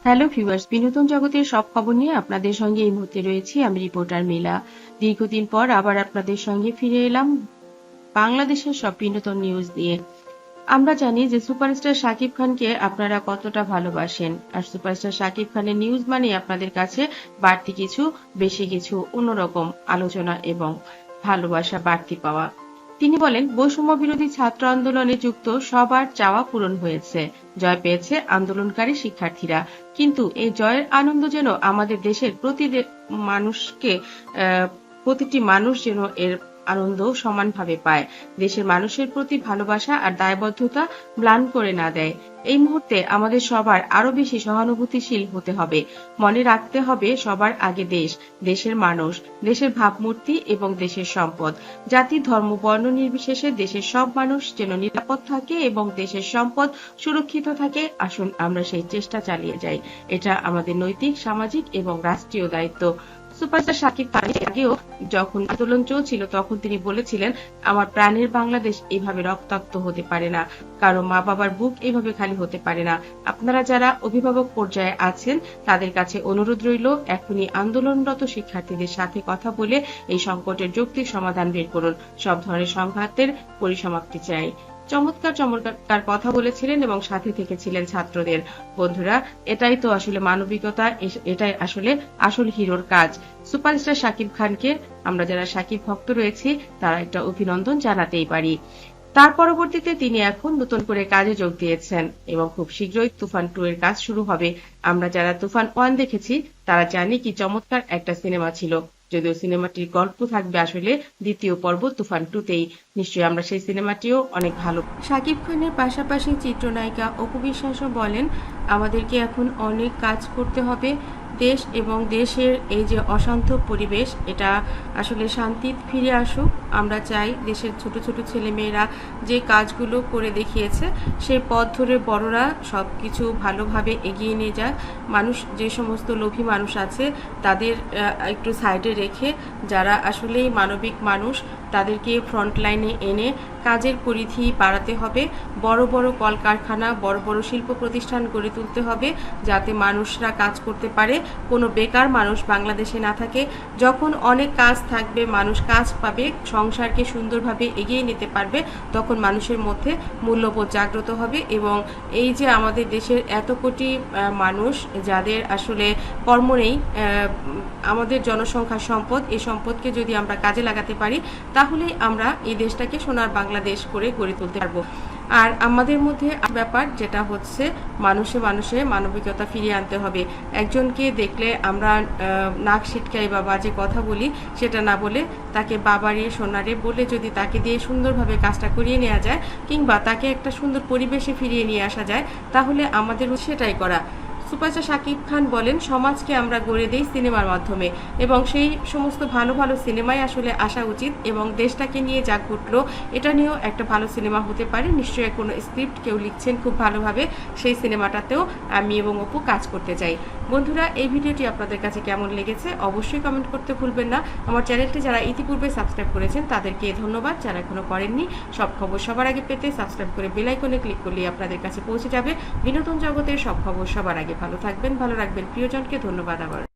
Hello viewers, বিনোদন জগতের সব খবর নিয়ে আপনাদের সঙ্গে এই মুহূর্তে রয়েছি আমি রিপোর্টার মিলা। দীর্ঘদিন পর আবার আপনাদের সঙ্গে ফিরে এলাম বাংলাদেশের সব বিনোদন নিউজ নিয়ে। আমরা জানি যে সুপারস্টার শাকিব খানকে আপনারা কতটা ভালোবাসেন, আর সুপারস্টার শাকিব খানের নিউজ মানে আপনাদের কাছে বাড়তি কিছু, বেশি কিছু, অন্যরকম আলোচনা এবং ভালোবাসা বাড়তি পাওয়া। তিনি বলেন, বৈষম্য বিরোধী ছাত্র আন্দোলনে যুক্ত সবার চাওয়া পূরণ হয়েছে, জয় পেয়েছে আন্দোলনকারী শিক্ষার্থীরা। কিন্তু এই জয়ের আনন্দ যেন আমাদের দেশের প্রতিটি মানুষ যেন এর আনন্দ সমানভাবে পায়, দেশের মানুষের প্রতি ভালোবাসা আর দায়বদ্ধতা ম্লান করে না দেয়। এই মুহূর্তে আমাদের সবার আরো বেশি সহানুভূতিশীল হতে হবে। মনে রাখতে হবে সবার আগে দেশ, দেশের মানুষ, দেশের ভাবমূর্তি এবং দেশের সম্পদ। জাতি, ধর্ম, বর্ণ নির্বিশেষে দেশের সব মানুষ যেন নিরাপদ থাকে এবং দেশের সম্পদ সুরক্ষিত থাকে। আসুন আমরা সেই চেষ্টা চালিয়ে যাই। এটা আমাদের নৈতিক, সামাজিক এবং রাষ্ট্রীয় দায়িত্ব। সুপারস্টার শাকিব খান আগেও যখন আন্দোলন চলছিল তখন তিনি বলেছিলেন, আমার প্রাণের বাংলাদেশ এভাবে রক্তাক্ত হতে পারে না, কারো মা বাবার বুক এভাবে খালি হতে পারে না। আপনারা যারা অভিভাবক পর্যায়ে আছেন তাদের কাছে অনুরোধ রইল, এখনই আন্দোলনরত শিক্ষার্থীদের সাথে কথা বলে এই সংকটের যৌক্তিক সমাধান বের করুন। সব ধরনের সংঘাতের পরিসমাপ্তি চাই। চমৎকার চমৎকার কথা বলেছিলেন এবং সাথে থেকেছিলেন ছাত্রদের। বন্ধুরা, এটাই তো আসলে মানবিকতা, এটাই আসলে আসল হিরোর কাজ। সুপারস্টার শাকিব খানকে আমরা যারা শাকিব ভক্ত রয়েছি তারা একটা অভিনন্দন জানাতেই পারি। তার পরবর্তীতে তিনি এখন নতুন করে কাজে যোগ দিয়েছেন এবং খুব শীঘ্রই তুফান 2 এর কাজ শুরু হবে। আমরা যারা তুফান 1 দেখেছি তারা জানি কি চমৎকার একটা সিনেমা ছিল, যদিও সিনেমাটির গল্প থাকবে আসলে দ্বিতীয় পর্ব তুফান 2 তেই। নিশ্চয়ই আমরা সেই সিনেমাটিও অনেক ভালো। শাকিব খানের পাশাপাশি চিত্রনায়িকা অপু বিশ্বাসও বলেন, আমাদেরকে এখন অনেক কাজ করতে হবে। দেশ এবং দেশের এই যে অশান্ত পরিবেশ, এটা আসলে শান্তি ফিরে আসুক। আমরা চাই দেশের ছোট ছোট ছেলেমেয়েরা যে কাজগুলো করে দেখিয়েছে সেই পথ ধরে বড়রা সবকিছু ভালোভাবে এগিয়ে নিয়ে যায়। মানুষ, যে সমস্ত লোভী মানুষ আছে তাদের একটু সাইডে রেখে যারা আসলেই মানবিক মানুষ তাদেরকে ফ্রন্ট লাইনে এনে কাজের পরিধি বাড়াতে হবে। বড় বড় কলকারখানা, বড় বড় শিল্প প্রতিষ্ঠান গড়ে তুলতে হবে যাতে মানুষরা কাজ করতে পারে, কোনো বেকার মানুষ বাংলাদেশে না থাকে। যখন অনেক কাজ থাকবে, মানুষ কাজ পাবে, সংসারকে সুন্দরভাবে এগিয়ে নিতে পারবে, তখন মানুষের মধ্যে মূল্যবোধ জাগ্রত হবে। এবং এই যে আমাদের দেশের এত কোটি মানুষ যাদের আসলে কর্ম নেই, আমাদের জনসংখ্যার সম্পদ, এই সম্পদকে যদি আমরা কাজে লাগাতে পারি তাহলেই আমরা এই দেশটাকে সোনার বাংলাদেশ করে গড়ে তুলতে পারবো। আর আমাদের মধ্যে ব্যাপার যেটা হচ্ছে, মানুষে মানুষে মানবিকতা ফিরিয়ে আনতে হবে। একজনকে দেখলে আমরা নাক ছিটকাই বা বাজে কথা বলি, সেটা না বলে তাকে বাবারে সোনারে বলে যদি তাকে দিয়ে সুন্দরভাবে কাজটা করিয়ে নেওয়া যায় কিংবা তাকে একটা সুন্দর পরিবেশে ফিরিয়ে নিয়ে আসা যায়, তাহলে আমাদের সেটাই করা। সুপারস্টার শাকিব খান বলেন, সমাজকে আমরা গড়ে দেই সিনেমার মাধ্যমে এবং সেই সমস্ত ভালো ভালো সিনেমাই আসলে আসা উচিত এবং দেশটাকে নিয়ে যা ঘটলো এটা নিয়েও একটা ভালো সিনেমা হতে পারে। নিশ্চয়ই কোনো স্ক্রিপ্ট কেউ লিখছেন খুব ভালোভাবে, সেই সিনেমাটাতেও আমি এবং অপু কাজ করতে চাই। বন্ধুরা, এই ভিডিওটি আপনাদের কাছে কেমন লেগেছে অবশ্যই কমেন্ট করতে ভুলবেন না। আমার চ্যানেলটি যারা ইতিপূর্বে সাবস্ক্রাইব করেছেন তাদেরকে ধন্যবাদ, যারা এখনো করেননি সব খবর সবার আগে পেতে সাবস্ক্রাইব করে বেল আইকনে ক্লিক করলেই আপনাদের কাছে পৌঁছে যাবে বিনোদন জগতের সব খবর সবার আগে। ভালো থাকবেন, ভালো রাখবেন প্রিয়জনকে। ধন্যবাদ আবার।